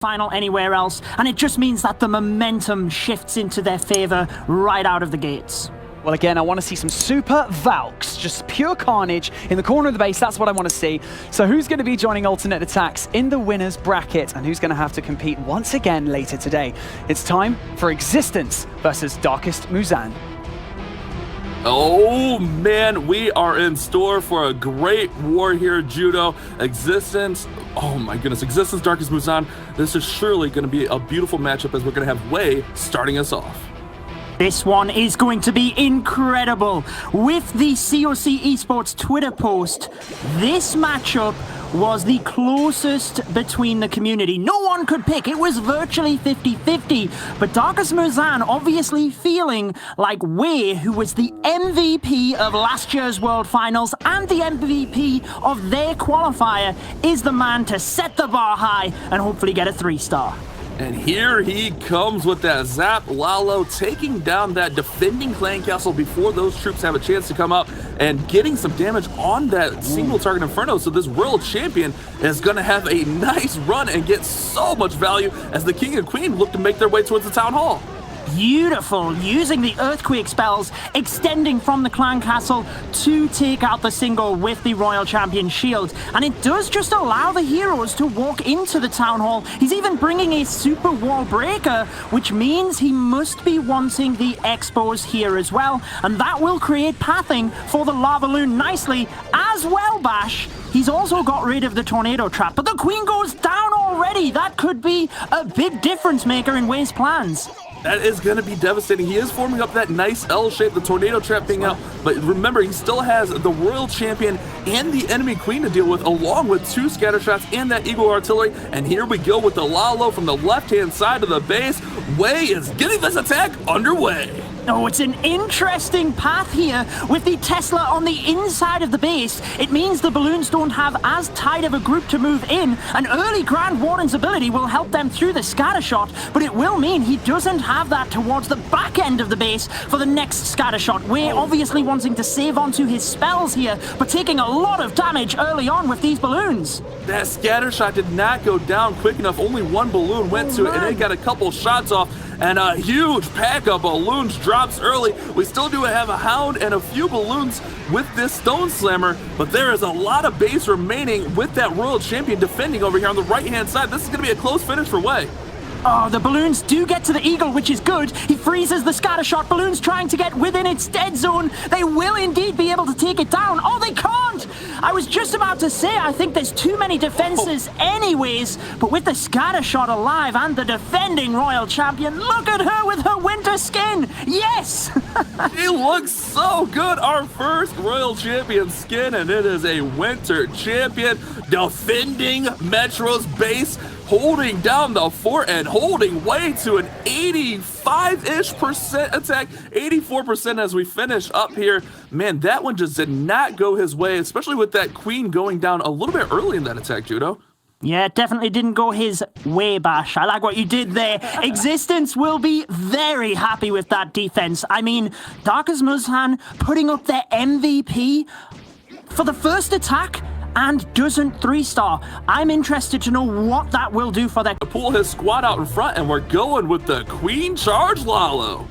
final anywhere else, and it just means that the momentum shifts into their favor right out of the gates. Well, again, I want to see some super Valks, just pure carnage in the corner of the base. That's what I want to see. So who's going to be joining alternate attacks in the winner's bracket, and who's going to have to compete once again later today? It's time for Existence versus Darkest MUZHAN. Oh man, we are in store for a great war here, Judo. Existence, oh my goodness, Existence, Darkest MUZHAN. This is surely going to be a beautiful matchup, as we're going to have Wei starting us off. This one is going to be incredible. With the COC Esports Twitter post, this matchup was the closest between the community. No one could pick. It was virtually 50-50. But Darkest MUZHAN obviously feeling like Wei, who was the MVP of last year's World Finals and the MVP of their qualifier, is the man to set the bar high and hopefully get a 3-star. And here he comes with that Zap Lalo, taking down that defending clan castle before those troops have a chance to come up, and getting some damage on that single target Inferno. So this world champion is going to have a nice run and get so much value as the king and queen look to make their way towards the town hall. Beautiful, using the earthquake spells, extending from the clan castle to take out the single with the royal champion shield. And it does just allow the heroes to walk into the town hall. He's even bringing a super wall breaker, which means he must be wanting the expos here as well. And that will create pathing for the lava loon nicely as well, Bash. He's also got rid of the tornado trap, but the queen goes down already. That could be a big difference maker in Wei's plans. That is going to be devastating. He is forming up that nice L shape, the tornado trap being out. But remember, he still has the royal champion and the enemy queen to deal with, along with 2 scatter shots and that eagle artillery. And here we go with the Lalo from the left-hand side of the base. Wei is getting this attack underway. Oh, it's an interesting path here with the Tesla on the inside of the base. It means the balloons don't have as tight of a group to move in. An early Grand Warden's ability will help them through the scatter shot, but it will mean he doesn't have that towards the back end of the base for the next scatter shot. We're obviously wanting to save onto his spells here, but taking a lot of damage early on with these balloons. That scatter shot did not go down quick enough. Only one balloon went to it, and they got a couple shots off. And a huge pack of balloons drops early. We still do have a Hound and a few balloons with this Stone Slammer, but there is a lot of base remaining with that Royal Champion defending over here on the right-hand side. This is going to be a close finish for Wei. Oh, the balloons do get to the eagle, which is good. He freezes the scatter shot. Balloons trying to get within its dead zone. They will indeed be able to take it down. Oh, they can't! I was just about to say, I think there's too many defenses anyways, but with the scatter shot alive and the defending royal champion, look at her with her winter skin! Yes! She looks so good! Our first royal champion skin, and it is a winter champion defending Metro's base, holding down the fort and holding Wei to an 85-ish% attack, 84% as we finish up here. Man, that one just did not go his way, especially with that queen going down a little bit early in that attack, Judo. Yeah, it definitely didn't go his way, Bash. I like what you did there. Existence will be very happy with that defense. I mean, Darkest MUZHAN putting up their MVP for the first attack and doesn't 3-star. I'm interested to know what that will do for their... Pull his squad out in front, and we're going with the Queen Charge Lalo.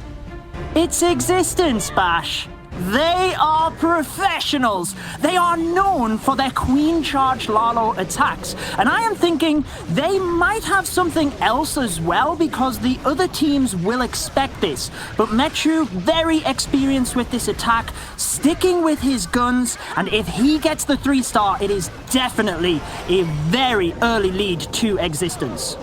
It's Existence, Bash. They are professionals. They are known for their Queen Charge Lalo attacks. And I am thinking they might have something else as well, because the other teams will expect this. But Metru, very experienced with this attack, sticking with his guns. And if he gets the 3-star, it is definitely a very early lead to Existence.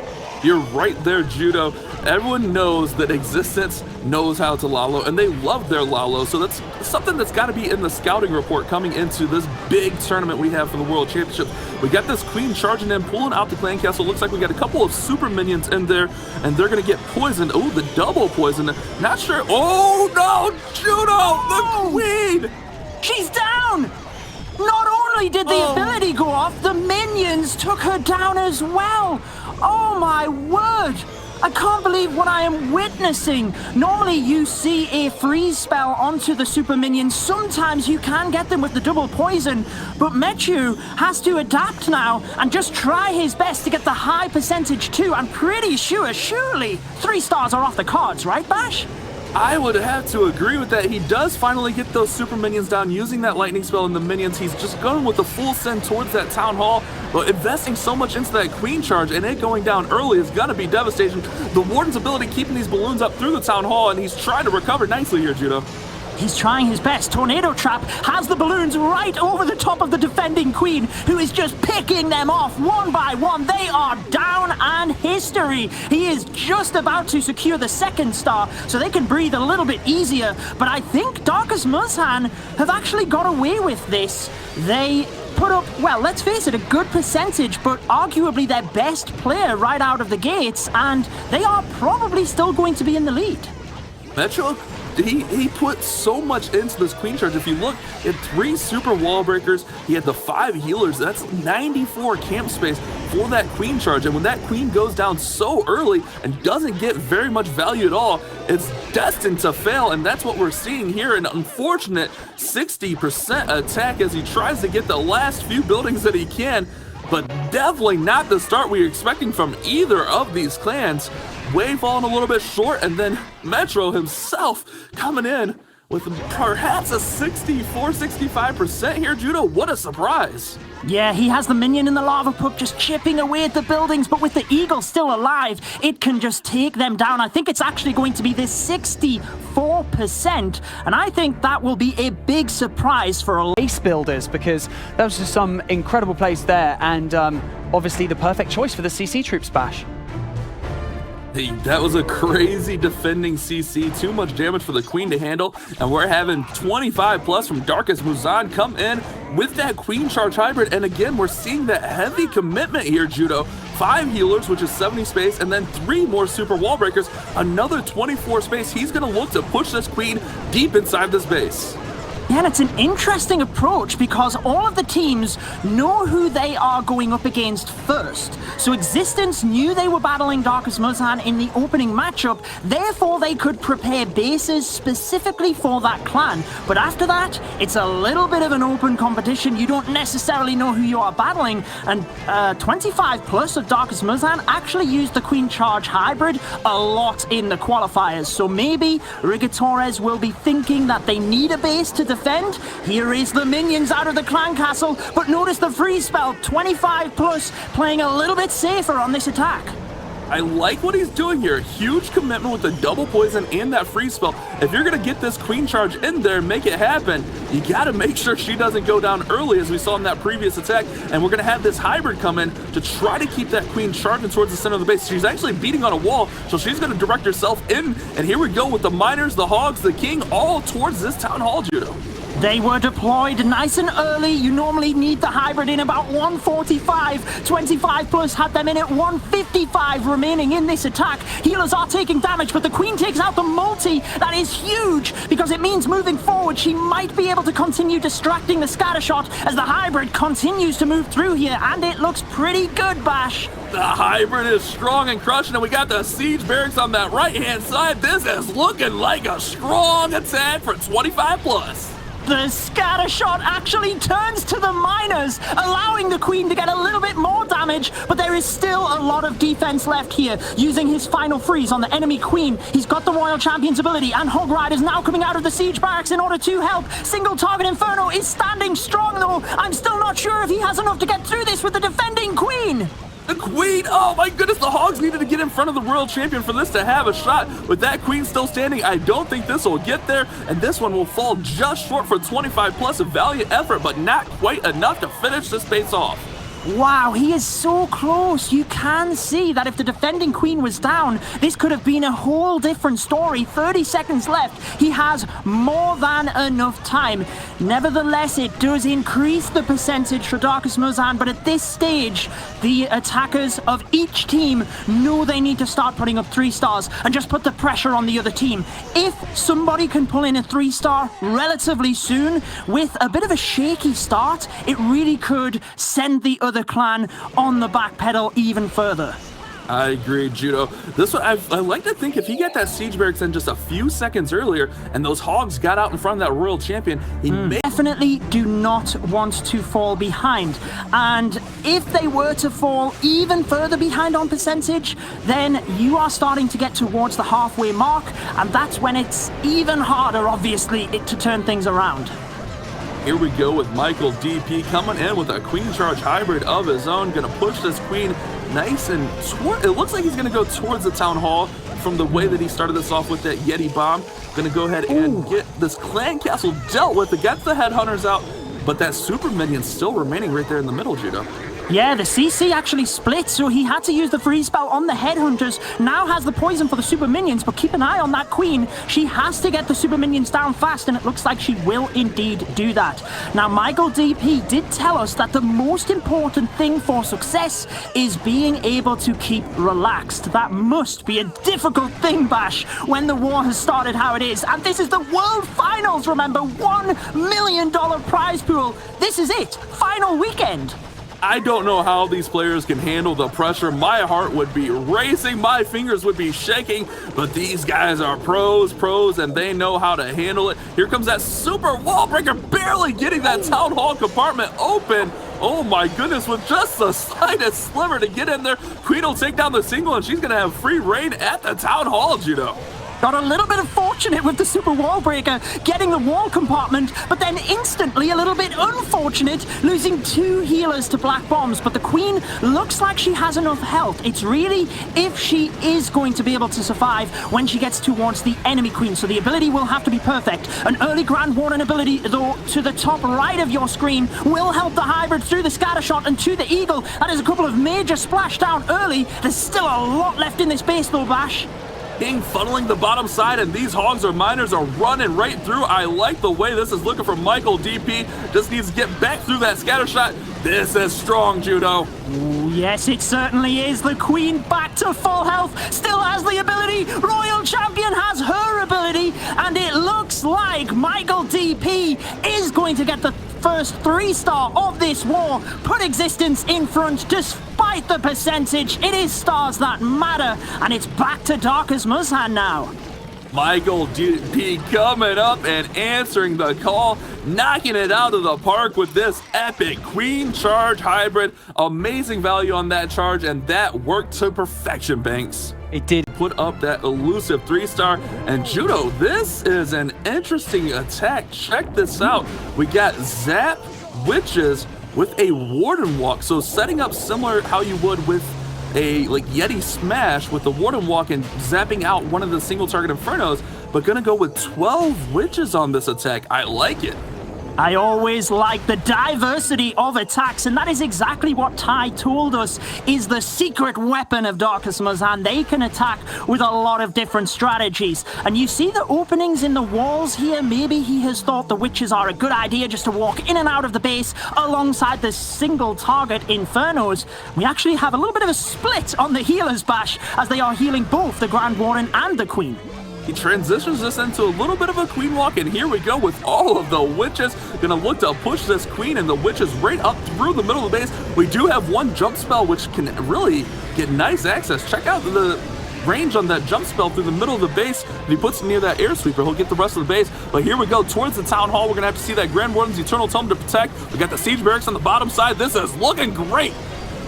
You're right there, Judo. Everyone knows that Existence knows how to Lalo, and they love their Lalo, so that's something that's got to be in the scouting report coming into this big tournament we have for the World Championship. We got this queen charging in, pulling out the clan castle. Looks like we got a couple of super minions in there, and they're going to get poisoned. Oh, the double poison. Not sure. Oh, no, Judo, the queen! She's down! Not only did the ability go off, the minions took her down as well. Oh my word! I can't believe what I am witnessing. Normally you see a freeze spell onto the super minions. Sometimes you can get them with the double poison, but Mechu has to adapt now and just try his best to get the high percentage too. I'm pretty sure, surely 3 stars are off the cards, right, Bash? I would have to agree with that. He does finally get those super minions down using that lightning spell and the minions. He's just going with the full send towards that town hall, but investing so much into that queen charge and it going down early is going to be devastating. The Warden's ability keeping these balloons up through the town hall, and he's trying to recover nicely here, Judo. He's trying his best. Tornado Trap has the balloons right over the top of the defending queen, who is just picking them off one by one. They are down and history. He is just about to secure the 2nd star, so they can breathe a little bit easier. But I think Darkest MUZHAN have actually got away with this. They put up, well, let's face it, a good percentage, but arguably their best player right out of the gates, and they are probably still going to be in the lead. Metro, he put so much into this queen charge. If you look, he had 3 super wall breakers, he had the 5 healers. That's 94 camp space for that queen charge. And when that queen goes down so early and doesn't get very much value at all, it's destined to fail. And that's what we're seeing here, an unfortunate 60% attack as he tries to get the last few buildings that he can, but definitely not the start we were expecting from either of these clans. Way falling a little bit short, and then Metro himself coming in with perhaps a 64-65% here, Judo. What a surprise. Yeah, he has the minion in the lava puck just chipping away at the buildings, but with the eagle still alive, it can just take them down. I think it's actually going to be this 64%, and I think that will be a big surprise for a Base builders, because that was just some incredible plays there, and obviously the perfect choice for the CC troops, Bash. Hey, that was a crazy defending CC. Too much damage for the queen to handle, and we're having 25 plus from Darkest MUZHAN come in with that queen charge hybrid. And again, we're seeing that heavy commitment here, Judo. 5 healers, which is 70 space, and then 3 more super wall breakers, another 24 space. He's going to look to push this queen deep inside this base. Yeah, and it's an interesting approach because all of the teams know who they are going up against first. So Existence knew they were battling Darkest MUZHAN in the opening matchup, therefore they could prepare bases specifically for that clan. But after that, it's a little bit of an open competition. You don't necessarily know who you are battling, and 25 plus of Darkest MUZHAN actually used the Queen Charge hybrid a lot in the qualifiers. So maybe Rigo will be thinking that they need a base to defend. Here is the minions out of the clan castle, but notice the freeze spell, 25 plus, playing a little bit safer on this attack. I like what he's doing here. Huge commitment with the double poison and that freeze spell. If you're going to get this queen charge in there and make it happen, you got to make sure she doesn't go down early as we saw in that previous attack. And we're going to have this hybrid come in to try to keep that queen charging towards the center of the base. She's actually beating on a wall, so she's going to direct herself in. And here we go with the miners, the hogs, the king, all towards this town hall, Judo. They were deployed nice and early. You normally need the hybrid in about 145. 25 plus had them in at 155 remaining in this attack. Healers are taking damage, but the queen takes out the multi. That is huge because it means moving forward she might be able to continue distracting the scatter shot as the hybrid continues to move through here, and it looks pretty good, Bash. The hybrid is strong and crushing, and we got the siege barracks on that right-hand side. This is looking like a strong attack for 25 plus. The scatter shot actually turns to the miners, allowing the queen to get a little bit more damage, but there is still a lot of defense left here. Using his final freeze on the enemy queen, he's got the Royal Champion's ability, and Hog Rider's now coming out of the siege barracks in order to help. Single target Inferno is standing strong though. I'm still not sure if he has enough to get through this with the defending queen. The queen, oh my goodness, the hogs needed to get in front of the royal champion for this to have a shot. With that queen still standing, I don't think this will get there, and this one will fall just short for 25 plus, a valiant effort, but not quite enough to finish this base off. Wow, he is so close. You can see that if the defending queen was down, this could have been a whole different story. 30 seconds left. He has more than enough time. Nevertheless, it does increase the percentage for Darkest MUZHAN, but at this stage, the attackers of each team know they need to start putting up 3 stars and just put the pressure on the other team. If somebody can pull in a 3-star relatively soon with a bit of a shaky start, it really could send the other clan on the back pedal even further. I agree, Judo. This one, I like to think if he got that Siege Barracks in just a few seconds earlier and those Hogs got out in front of that Royal Champion, he may... Definitely do not want to fall behind. And if they were to fall even further behind on percentage, then you are starting to get towards the halfway mark, and that's when it's even harder, obviously, to turn things around. Here we go with Michael DP coming in with a Queen Charge hybrid of his own. Gonna push this Queen nice and it looks like he's gonna go towards the Town Hall from the way that he started this off with that Yeti bomb. Gonna go ahead and get this Clan Castle dealt with against the Headhunters out, but that Super Minion still remaining right there in the middle, Judo. Yeah, the CC actually split, so he had to use the freeze spell on the Headhunters. Now has the poison for the Super Minions, but keep an eye on that Queen. She has to get the Super Minions down fast, and it looks like she will indeed do that. Now, Michael DP did tell us that the most important thing for success is being able to keep relaxed. That must be a difficult thing, Bash, when the war has started how it is. And this is the World Finals, remember? $1 million prize pool. This is it. Final weekend. I don't know how these players can handle the pressure. My heart would be racing, my fingers would be shaking, but these guys are pros, and they know how to handle it. Here comes that super wall breaker, barely getting that Town Hall compartment open. Oh my goodness, with just the slightest sliver to get in there, Queen will take down the single, and she's gonna have free reign at the Town Hall, Judo. Got a little bit of fortunate with the super wall breaker, getting the wall compartment, but then instantly a little bit unfortunate, losing 2 healers to black bombs. But the Queen looks like she has enough health. It's really if she is going to be able to survive when she gets towards the enemy Queen. So the ability will have to be perfect. An early Grand Warden ability, though, to the top right of your screen will help the hybrid through the scatter shot and to the Eagle. That is a couple of major splashdown early. There's still a lot left in this base though, Bash. King funneling the bottom side, and these Hogs or Miners are running right through. I like the way this is looking for Michael DP. Just needs to get back through that scatter shot. This is strong, Judo. Ooh, yes, it certainly is. The Queen back to full health, still has the ability. Royal Champion has her ability, and it looks like Michael DP is going to get the first 3-star of this war, put existence in front despite the percentage. It is stars that matter, and it's back to Darkest MUZHAN now. Michael DP coming up and answering the call, knocking it out of the park with this epic Queen Charge hybrid. Amazing value on that charge, and that worked to perfection, Banks. It did. Put up that elusive 3-star, and Judo, this is an interesting attack. Check this out. We got Zap Witches with a Warden Walk, so setting up similar how you would with a Yeti Smash with the Warden Walk and zapping out one of the single target Infernos, but gonna go with 12 Witches on this attack. I like it. I always like the diversity of attacks, and that is exactly what Ty told us is the secret weapon of Darkest MUZHAN. They can attack with a lot of different strategies. And you see the openings in the walls here. Maybe he has thought the Witches are a good idea just to walk in and out of the base alongside the single target Infernos. We actually have a little bit of a split on the healers, Bash, as they are healing both the Grand Warden and the Queen. He transitions this into a little bit of a Queen Walk, and here we go with all of the Witches. Gonna look to push this Queen and the Witches right up through the middle of the base. We do have one jump spell, which can really get nice access. Check out the range on that jump spell through the middle of the base. If he puts it near that air sweeper, he'll get the rest of the base. But here we go towards the Town Hall. We're gonna have to see that Grand Warden's Eternal Tome to protect. We got the Siege Barracks on the bottom side. This is looking great.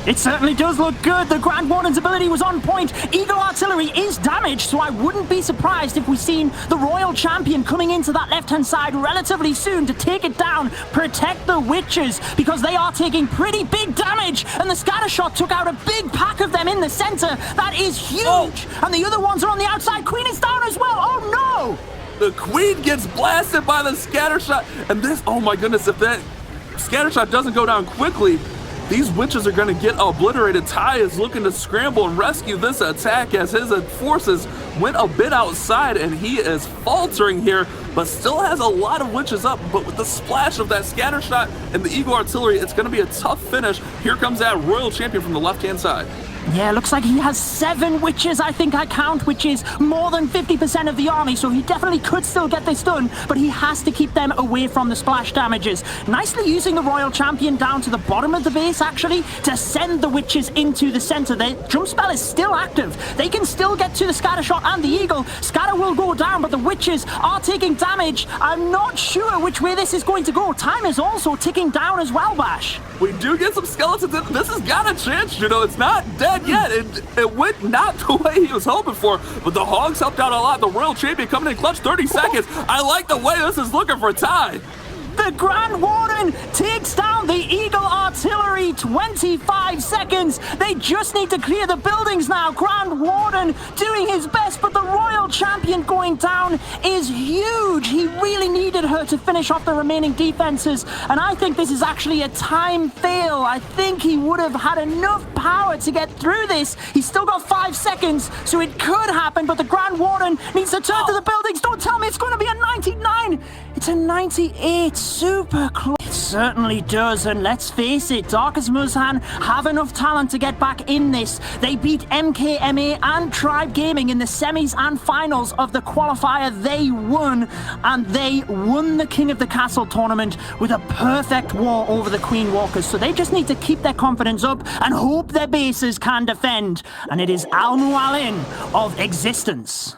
It certainly does look good. The Grand Warden's ability was on point. Eagle Artillery is damaged, so I wouldn't be surprised if we've seen the Royal Champion coming into that left-hand side relatively soon to take it down, protect the Witches, because they are taking pretty big damage, and the scatter shot took out a big pack of them in the center. That is huge, and the other ones are on the outside. Queen is down as well. Oh no! The Queen gets blasted by the scatter shot, and this, oh my goodness, if that scatter shot doesn't go down quickly, these Witches are going to get obliterated. Ty is looking to scramble and rescue this attack as his forces went a bit outside, and he is faltering here, but still has a lot of Witches up. But with the splash of that scatter shot and the Eagle Artillery, it's going to be a tough finish. Here comes that Royal Champion from the left-hand side. Yeah, looks like he has 7 witches, I think I count, which is more than 50% of the army, so he definitely could still get this done, but he has to keep them away from the splash damages. Nicely using the Royal Champion down to the bottom of the base, actually, to send the witches into the center. The jump spell is still active. They can still get to the scatter shot and the eagle. Scatter will go down, but the witches are taking damage. I'm not sure which way this is going to go. Time is also ticking down as well, Bash. We do get some skeletons in. This has got a chance, you know. It's not dead yet. It went not the way he was hoping for, but the Hogs helped out a lot. The Royal Champion coming in clutch, 30 seconds. I like the way this is looking for tie. The Grand Warden takes down the Eagle Artillery, 25 seconds. They just need to clear the buildings now. Grand Warden doing his best, but the Royal Champion going down is huge. He really needed her to finish off the remaining defenses, and I think this is actually a time fail. I think he would have had enough power to get through this. He's still got 5 seconds, so it could happen, but the Grand Warden needs to turn to the buildings. Don't tell me it's going to be a 99. It's a 98. Super close. It certainly does, and let's face it, Darkest MUZHAN have enough talent to get back in this. They beat MKMA and Tribe Gaming in the semis and finals of the qualifier. They won, and they won the King of the Castle tournament with a perfect war over the Queen Walkers. So they just need to keep their confidence up and hope their bases can defend. And it is Alvin of Existence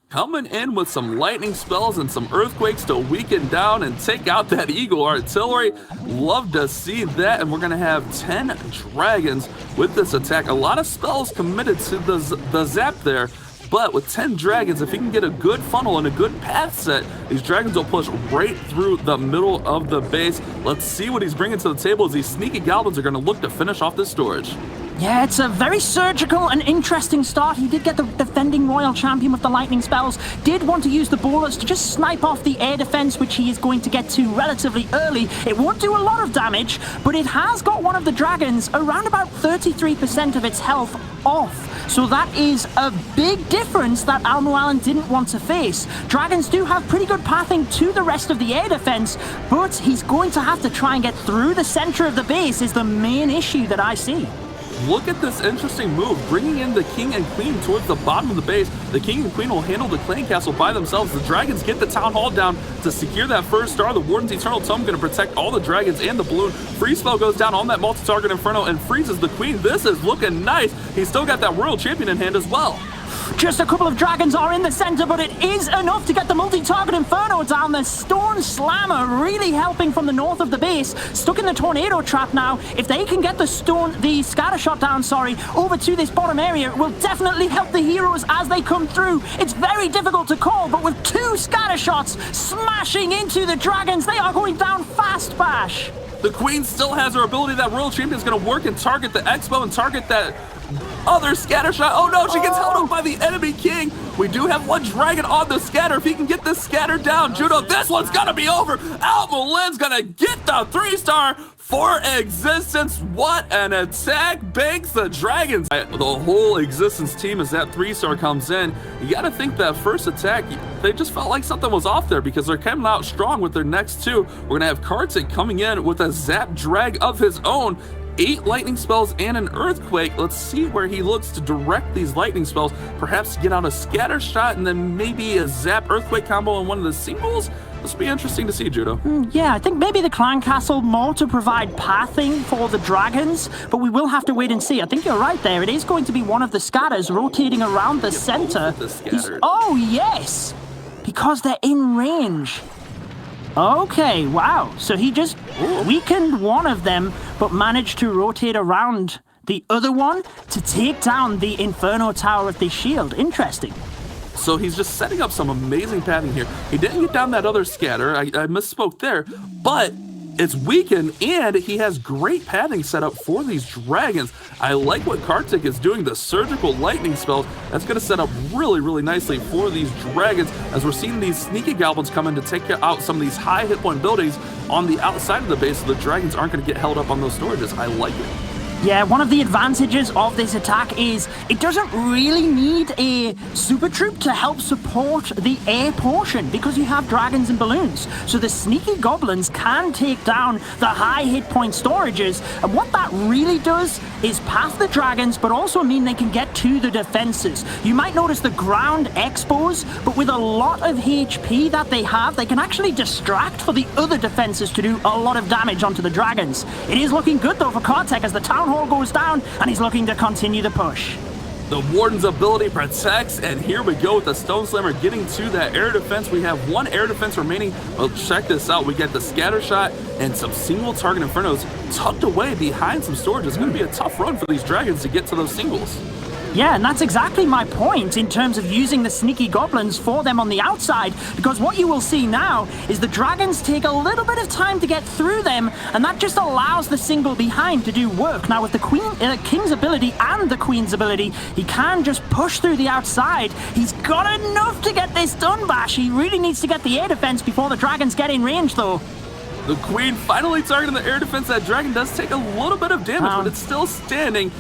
Coming in with some lightning spells and some earthquakes to weaken down and take out that Eagle Artillery. Love to see that, and we're going to have 10 dragons with this attack. A lot of spells committed to the zap there, but with 10 dragons, if he can get a good funnel and a good path set, these dragons will push right through the middle of the base. Let's see what he's bringing to the table as these sneaky goblins are going to look to finish off this storage. Yeah, it's a very surgical and interesting start. He did get the defending Royal Champion with the lightning spells, did want to use the bowlers to just snipe off the air defense, which he is going to get to relatively early. It won't do a lot of damage, but it has got one of the dragons around about 33% of its health off. So that is a big difference that Alvin didn't want to face. Dragons do have pretty good pathing to the rest of the air defense, but he's going to have to try and get through the center of the base is the main issue that I see. Look at this interesting move, bringing in the King and Queen towards the bottom of the base. The King and Queen will handle the clan castle by themselves. The dragons get the town hall down to secure that first star. The Warden's Eternal Tome going to protect all the dragons and the balloon. Freeze spell goes down on that multi-target Inferno and freezes the Queen. This is looking nice. He's still got that Royal Champion in hand as well. Just a couple of dragons are in the center, but it is enough to get the multi-target Inferno down. The Stone Slammer really helping from the north of the base. Stuck in the tornado trap now. If they can get the scatter shot down, over to this bottom area, it will definitely help the heroes as they come through. It's very difficult to call, but with 2 scatter shots smashing into the dragons, they are going down fast, Bash. The Queen still has her ability. That Royal Champion is going to work and target the Expo and target that other scatter shot. Oh no, she gets held up by the enemy king. We do have 1 dragon on the scatter. If he can get this scatter down, Judo, this one's gonna be over. Alvin's gonna get the 3-star for Existence. What an attack. Banks the dragons. The whole Existence team, as that 3-star comes in, you gotta think that first attack, they just felt like something was off there because they're coming out strong with their next 2. We're gonna have Kartik coming in with a zap drag of his own. 8 lightning spells and an earthquake. Let's see where he looks to direct these lightning spells. Perhaps get out a scatter shot and then maybe a zap earthquake combo in one of the singles. This will be interesting to see, Judo. Yeah, I think maybe the clan castle more to provide pathing for the dragons, but we will have to wait and see. I think you're right there. It is going to be one of the scatters rotating around the center. Oh, yes, because they're in range. Okay, wow. So he just weakened one of them, but managed to rotate around the other one to take down the Inferno Tower of the shield. Interesting. So he's just setting up some amazing pathing here. He didn't get down that other scatter. I misspoke there, but it's weakened, and he has great pathing set up for these dragons. I like what Kartik is doing, the surgical lightning spells. That's going to set up really, really nicely for these dragons as we're seeing these sneaky goblins come in to take out some of these high hit point buildings on the outside of the base so the dragons aren't going to get held up on those storages. I like it. Yeah, one of the advantages of this attack is it doesn't really need a super troop to help support the air portion because you have dragons and balloons. So the sneaky goblins can take down the high hit point storages, and what that really does is pass the dragons but also mean they can get to the defenses. You might notice the ground expos, but with a lot of HP that they have, they can actually distract for the other defenses to do a lot of damage onto the dragons. It is looking good though for Kartik as the town hall goes down and he's looking to continue the push. The Warden's ability protects, and here we go with the Stone Slammer getting to that air defense. We have one air defense remaining. Well, check this out. We get the scatter shot and some single target infernos tucked away behind some storage. It's going to be a tough run for these dragons to get to those singles. Yeah, and that's exactly my point in terms of using the sneaky goblins for them on the outside, because what you will see now is the dragons take a little bit of time to get through them, and that just allows the single behind to do work. Now with the King's ability and the Queen's ability, he can just push through the outside. He's got enough to get this done, Bash. He really needs to get the air defense before the dragons get in range, though. The Queen finally targeting the air defense. That dragon does take a little bit of damage, but it's still standing.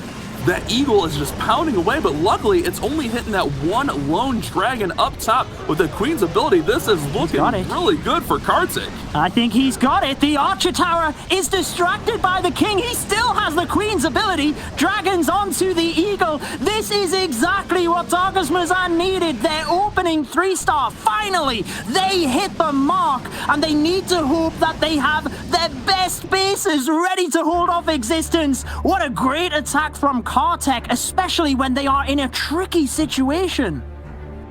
That eagle is just pounding away, but luckily it's only hitting that one lone dragon up top with the Queen's ability. This is looking really good for Kartik. I think he's got it. The Archer Tower is distracted by the King. He still has the Queen's ability. Dragons onto the eagle. This is exactly what MUZHAN needed. Their opening 3-star. Finally, they hit the mark, and they need to hope that they have their best bases ready to hold off existence. What a great attack from Kartik, especially when they are in a tricky situation.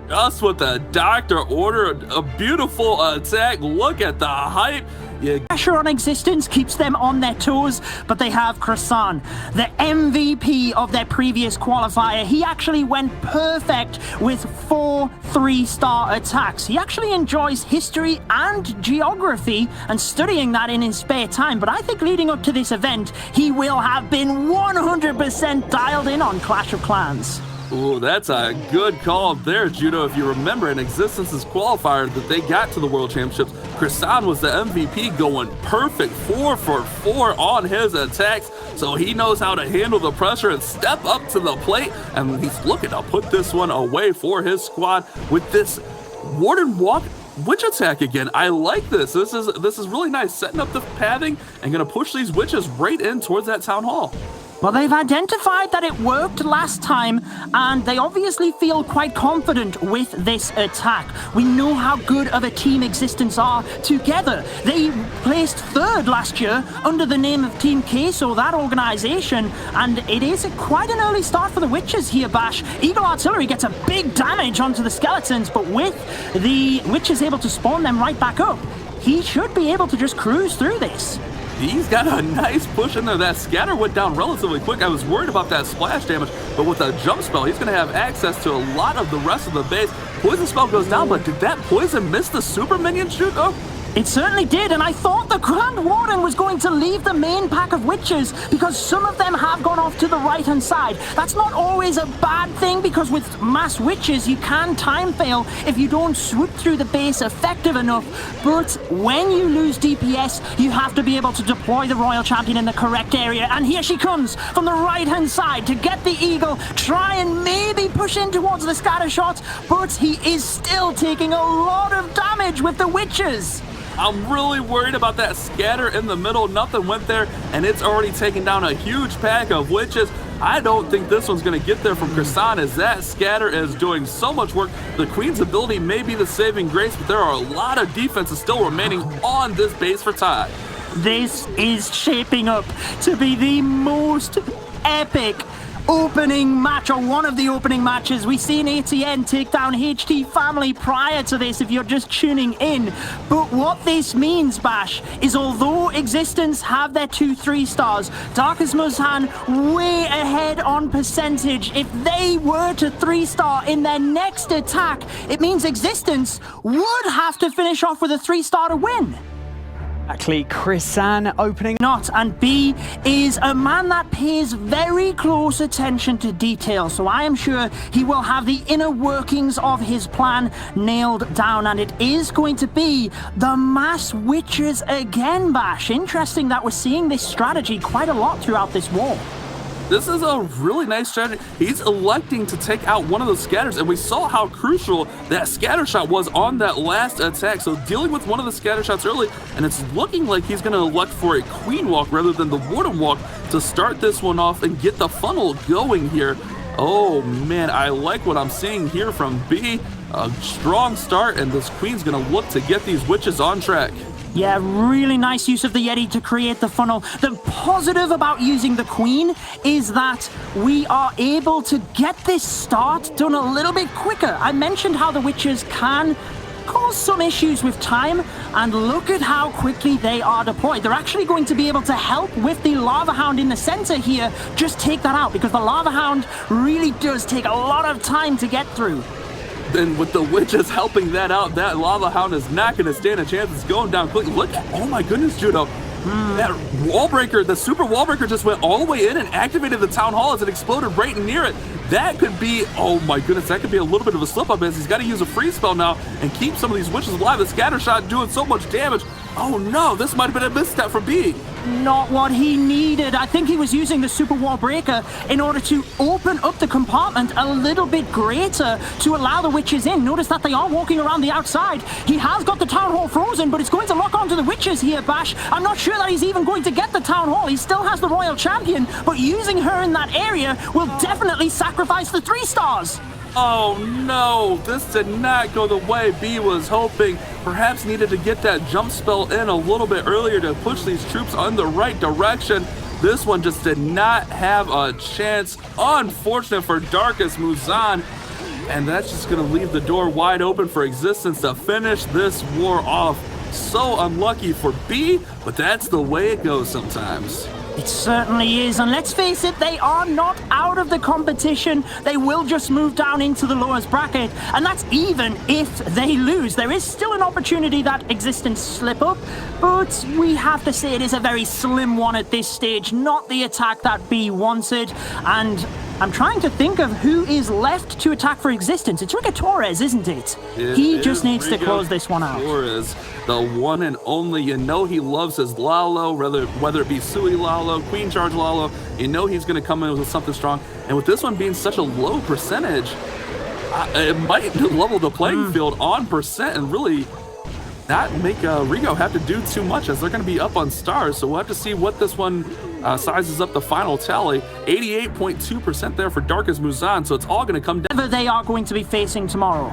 Just with the Doctor Order, a beautiful attack. Look at the hype. Yeah. Pressure on existence keeps them on their toes, but they have Crisan, the MVP of their previous qualifier. He actually went perfect with 4 3-star attacks. He actually enjoys history and geography and studying that in his spare time, but I think leading up to this event, he will have been 100% dialed in on Clash of Clans. Ooh, that's a good call there, Judo. If you remember, in Existence's qualifier that they got to the World Championships, Crisan was the MVP, going perfect 4 for 4 on his attacks. So he knows how to handle the pressure and step up to the plate, and he's looking to put this one away for his squad with this Warden Walk witch attack again. I like this. This is really nice, setting up the pathing and gonna push these witches right in towards that town hall. Well, they've identified that it worked last time, and they obviously feel quite confident with this attack. We know how good of a team Existence are together. They placed 3rd last year under the name of Team Queso, that organization, and it is quite an early start for the Witches here, Bash. Eagle Artillery gets a big damage onto the skeletons, but with the Witches able to spawn them right back up, he should be able to just cruise through this. He's got a nice push in there. That scatter went down relatively quick. I was worried about that splash damage, but with a jump spell, he's going to have access to a lot of the rest of the base. Poison spell goes down, but did that poison miss the super minion shoot though? It certainly did, and I thought the Grand Warden was going to leave the main pack of witches because some of them have gone off to the right-hand side. That's not always a bad thing because with mass witches, you can time fail if you don't swoop through the base effective enough. But when you lose DPS, you have to be able to deploy the Royal Champion in the correct area. And here she comes from the right-hand side to get the Eagle, try and maybe push in towards the scatter shot, but he is still taking a lot of damage with the witches. I'm really worried about that scatter in the middle. Nothing went there, and it's already taken down a huge pack of witches. I don't think this one's going to get there from Crisan, as that scatter is doing so much work. The Queen's ability may be the saving grace, but there are a lot of defenses still remaining on this base for Ty. This is shaping up to be the most epic opening match, or one of the opening matches. We've seen ATN take down HT Family prior to this if you're just tuning in. But what this means, Bash, is although Existence have their 2 3-stars, Darkest MUZHAN way ahead on percentage. If they were to 3-star in their next attack, it means Existence would have to finish off with a 3-star to win. Exactly, Crisan opening. Not, and B is a man that pays very close attention to detail, so I am sure he will have the inner workings of his plan nailed down, and it is going to be the mass witches again, Bash. Interesting that we're seeing this strategy quite a lot throughout this war. This is a really nice strategy. He's electing to take out one of those scatters, and we saw how crucial that scatter shot was on that last attack. So dealing with one of the scatter shots early, and it's looking like he's going to elect for a queen walk rather than the warden walk to start this one off and get the funnel going here. Oh man, I like what I'm seeing here from B. A strong start, and this queen's going to look to get these witches on track. Yeah, really nice use of the Yeti to create the funnel. The positive about using the queen is that we are able to get this start done a little bit quicker. I mentioned how the witches can cause some issues with time, and look at how quickly they are deployed. They're actually going to be able to help with the Lava Hound in the center here. Just take that out, because the Lava Hound really does take a lot of time to get through. Then with the witches helping that out, that Lava Hound is not going to stand a chance. It's going down quickly. Look at, oh my goodness, Judo. That wall breaker, the super wall breaker just went all the way in and activated the town hall as it exploded right near it. That could be, oh my goodness, that could be a little bit of a slip up as he's got to use a freeze spell now and keep some of these witches alive. The scatter shot doing so much damage. Oh no, this might have been a misstep for B. Not what he needed. I think he was using the super wall breaker in order to open up the compartment a little bit greater to allow the witches in. Notice that they are walking around the outside. He has got the town hall frozen, but it's going to lock onto the witches here, Bash. I'm not sure that he's even going to get the town hall. He still has the royal champion, but using her in that area will definitely sacrifice the 3 stars. Oh no, this did not go the way B was hoping. Perhaps needed to get that jump spell in a little bit earlier to push these troops in the right direction. This one just did not have a chance. Unfortunate for Darkest MUZHAN. And that's just going to leave the door wide open for Existence to finish this war off. So unlucky for B, but that's the way it goes sometimes. It certainly is, and let's face it, they are not out of the competition. They will just move down into the lowest bracket, and that's even if they lose. There is still an opportunity that Existence slip up, but we have to say it is a very slim one at this stage, not the attack that B wanted, and I'm trying to think of who is left to attack for Existence. It's Rigo Torres, isn't it? He just needs to close this one out. Torres, the one and only. You know he loves his Lalo, whether it be Sui Lalo, Queen Charge Lalo. You know he's going to come in with something strong. And with this one being such a low percentage, it might level the playing field on percent and really not make Rigo have to do too much, as they're going to be up on stars. So we'll have to see what this one sizes up the final tally. 88.2% there for Darkest MUZHAN, so it's all going to come down. Whoever they are going to be facing tomorrow.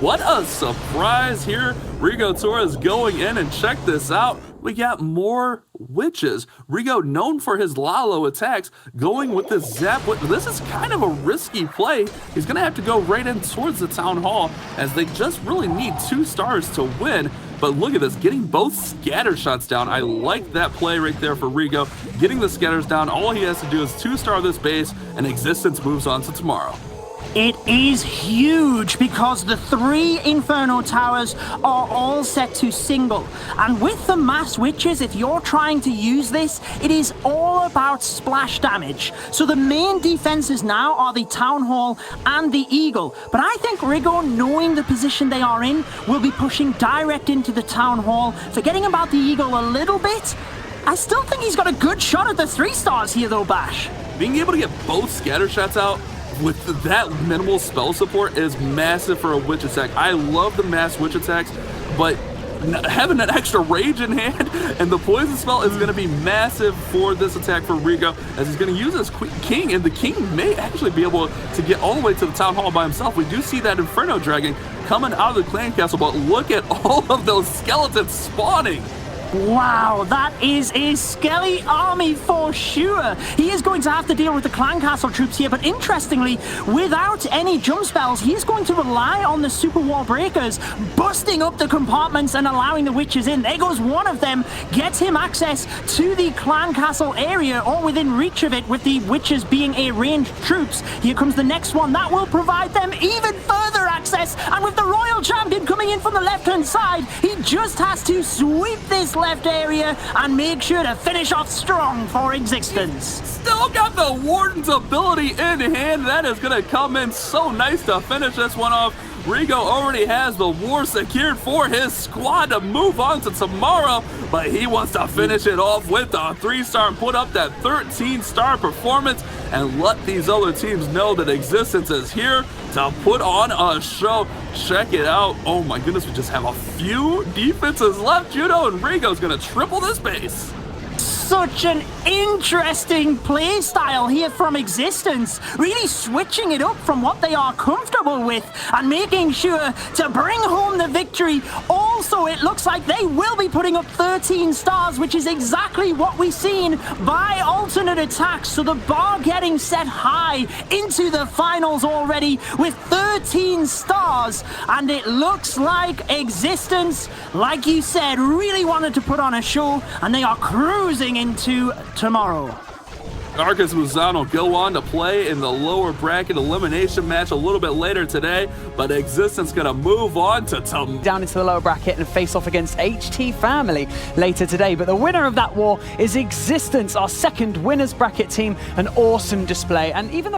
What a surprise here. Rigo Torres going in, and check this out. We got more witches. Rigo, known for his Lalo attacks, going with this Zap. This is kind of a risky play. He's going to have to go right in towards the Town Hall, as they just really need 2 stars to win. But look at this, getting both scatter shots down. I like that play right there for Rigo. Getting the scatters down, all he has to do is 2-star this base, and Existence moves on to tomorrow. It is huge because the 3 Inferno Towers are all set to single. And with the Mass Witches, if you're trying to use this, it is all about splash damage. So the main defenses now are the Town Hall and the Eagle. But I think Rigo, knowing the position they are in, will be pushing direct into the Town Hall, forgetting about the Eagle a little bit. I still think he's got a good shot at the 3 stars here though, Bash. Being able to get both scatter shots out with that minimal spell support is massive for a witch attack. I love the mass witch attacks, but having an extra rage in hand and the poison spell is going to be massive for this attack for Rigo, as he's going to use his king, and the king may actually be able to get all the way to the town hall by himself. We do see that Inferno Dragon coming out of the clan castle, but look at all of those skeletons spawning. Wow, that is a skelly army for sure. He is going to have to deal with the clan castle troops here, but interestingly, without any jump spells, he is going to rely on the super wall breakers, busting up the compartments and allowing the witches in. There goes one of them, gets him access to the clan castle area, or within reach of it, with the witches being a ranged troops. Here comes the next one. That will provide them even further access, and with the royal champion coming in from the left-hand side, he just has to sweep this left area and make sure to finish off strong for Existence. Still got the Warden's ability in hand. That is going to come in so nice to finish this one off. Rigo already has the war secured for his squad to move on to tomorrow, but he wants to finish it off with a 3-star and put up that 13-star performance and let these other teams know that Existence is here to put on a show. Check it out. Oh my goodness, we just have a few defenses left. Judo and Rigo's gonna triple this base. Such an interesting play style here from Existence, really switching it up from what they are comfortable with and making sure to bring home the victory. Also, it looks like they will be putting up 13 stars, which is exactly what we've seen by Alternate Attacks. So the bar getting set high into the finals already with 13 stars, and it looks like Existence, like you said, really wanted to put on a show, and they are cruising into tomorrow. Arcus MUZHAN will go on to play in the lower bracket elimination match a little bit later today, but Existence gonna move on to down into the lower bracket and face off against HT Family later today. But the winner of that war is Existence, our second winners bracket team. An awesome display, and even though